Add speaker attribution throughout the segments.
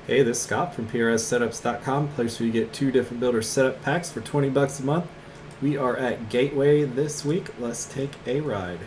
Speaker 1: Hey, this is Scott from PRSSetups.com, place where you get 2 different builder setup packs for 20 bucks a month. We are at Gateway this week. Let's take a ride.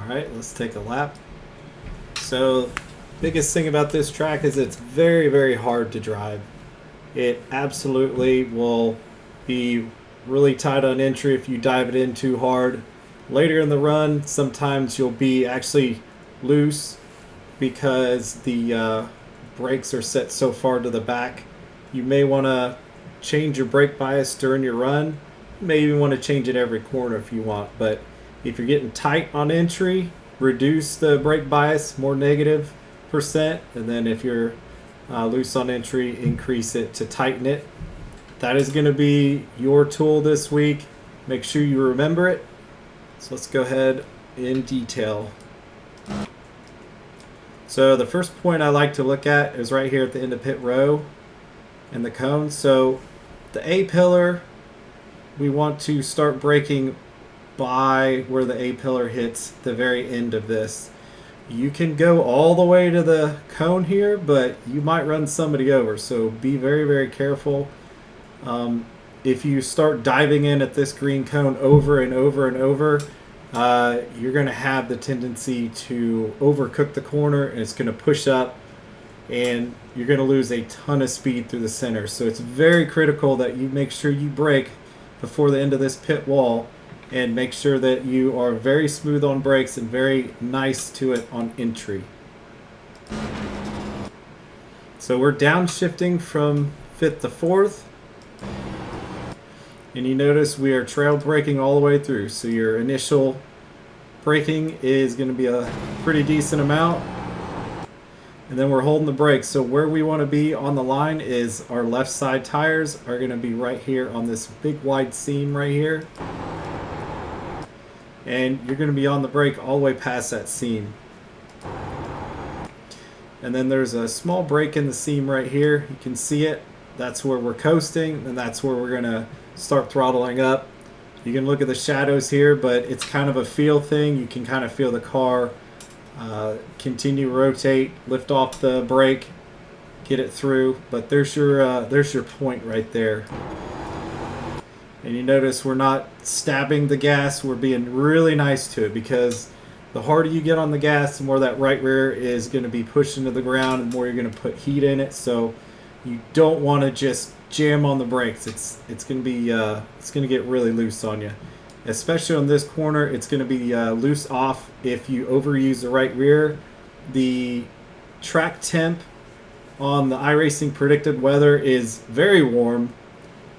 Speaker 1: Alright, let's take a lap. So, biggest thing about this track is it's very, very hard to drive. It absolutely will be really tight on entry if you dive it in too hard. Later in the run, sometimes you'll be actually loose because the brakes are set so far to the back. You may want to change your brake bias during your run. You may even want to change it every corner if you want, but if you're getting tight on entry, reduce the brake bias more negative %, and then if you're loose on entry, increase it to tighten it. That is going to be your tool this week. Make sure you remember it. So let's go ahead in detail. So the first point I like to look at is right here at the end of pit row and the cone. So the A pillar, we want to start braking by where the A pillar hits the very end of this. You can go all the way to the cone here, but you might run somebody over, so be very, very careful. If you start diving in at this green cone over and over and over, you're going to have the tendency to overcook the corner, and it's going to push up, and you're going to lose a ton of speed through the center. So it's very critical that you make sure you brake before the end of this pit wall, and make sure that you are very smooth on brakes and very nice to it on entry. So we're downshifting from 5th to 4th. And you notice we are trail braking all the way through. So your initial braking is going to be a pretty decent amount. And then we're holding the brakes. So where we want to be on the line is our left side tires are going to be right here on this big wide seam right here. And you're going to be on the brake all the way past that seam. And then there's a small break in the seam right here. You can see it. That's where we're coasting, and that's where we're going to start throttling up. You can look at the shadows here, but it's kind of a feel thing. You can kind of feel the car continue rotate, lift off the brake, get it through. But there's your point right there. And you notice we're not stabbing the gas, we're being really nice to it, because the harder you get on the gas, the more that right rear is going to be pushed into the ground and the more you're going to put heat in it. So you don't want to just jam on the brakes. It's going to get really loose on you. Especially on this corner, it's going to be loose off if you overuse the right rear. The track temp on the iRacing predicted weather is very warm.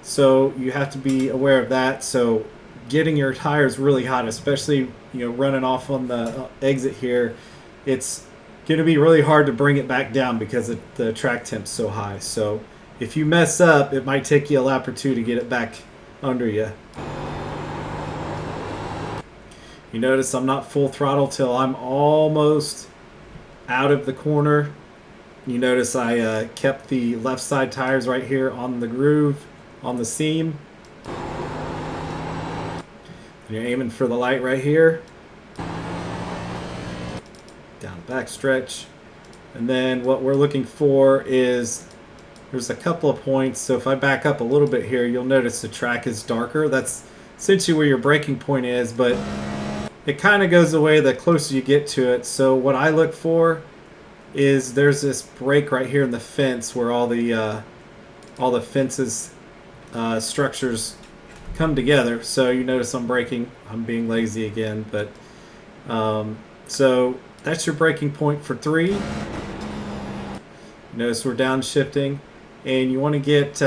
Speaker 1: So you have to be aware of that. So getting your tires really hot, especially running off on the exit here, it's going to be really hard to bring it back down because the track temp's so high. So if you mess up, it might take you a lap or two to get it back under you. You notice I'm not full throttle till I'm almost out of the corner. You notice I kept the left side tires right here on the groove, on the seam. You're aiming for the light right here. Down back stretch. And then what we're looking for is, there's a couple of points. So if I back up a little bit here, you'll notice the track is darker. That's essentially where your braking point is, but it kind of goes away the closer you get to it. So what I look for is there's this break right here in the fence where all the fences structures come together. So you notice I'm braking. I'm being lazy again, but so that's your braking point for 3. Notice we're downshifting, and you want to get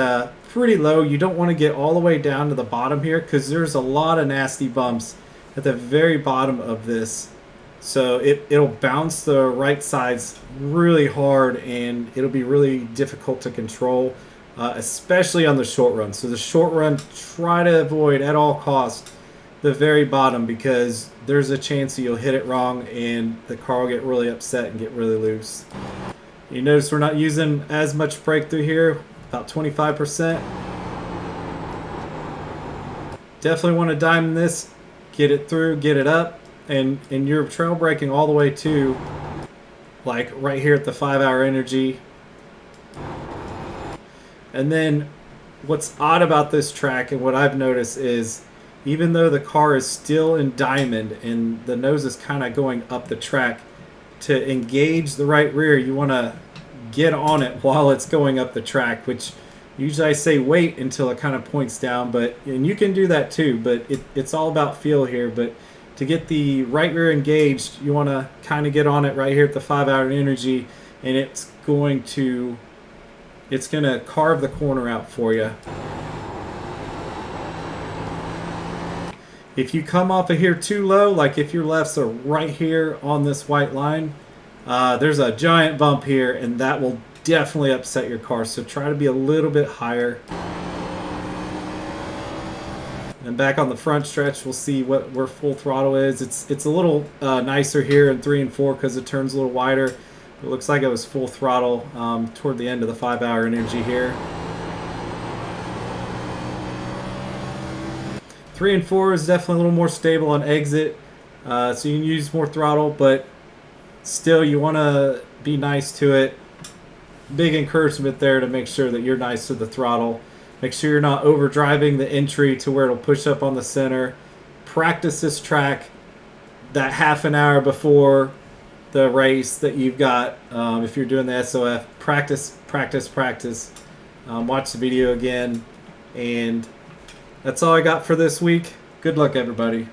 Speaker 1: pretty low. You don't want to get all the way down to the bottom here, because there's a lot of nasty bumps at the very bottom of this So it'll bounce the right sides really hard, and it'll be really difficult to control, especially on the short run. So the short run, try to avoid at all costs the very bottom, because there's a chance that you'll hit it wrong and the car will get really upset and get really loose. You notice we're not using as much brake through here, about 25%. Definitely want to diamond this, get it through, get it up, and you're trail braking all the way to like right here at the 5-hour energy. And then what's odd about this track, and what I've noticed, is even though the car is still in diamond and the nose is kind of going up the track, to engage the right rear, you want to get on it while it's going up the track, which usually I say wait until it kind of points down, and you can do that too, but it's all about feel here. But to get the right rear engaged, you want to kind of get on it right here at the 5-hour energy, and it's going to carve the corner out for you. If you come off of here too low, like if your lefts are right here on this white line, there's a giant bump here, and that will definitely upset your car. So try to be a little bit higher. And back on the front stretch, we'll see where full throttle is. It's a little nicer here in 3 and 4 because it turns a little wider. It looks like it was full throttle toward the end of the 5-hour energy here. 3 and 4 is definitely a little more stable on exit, so you can use more throttle, but still you want to be nice to it. Big encouragement there to make sure that you're nice to the throttle. Make sure you're not overdriving the entry to where it'll push up on the center. Practice this track that half an hour before the race that you've got. If you're doing the SOF, practice. Watch the video again, and that's all I got for this week. Good luck, everybody.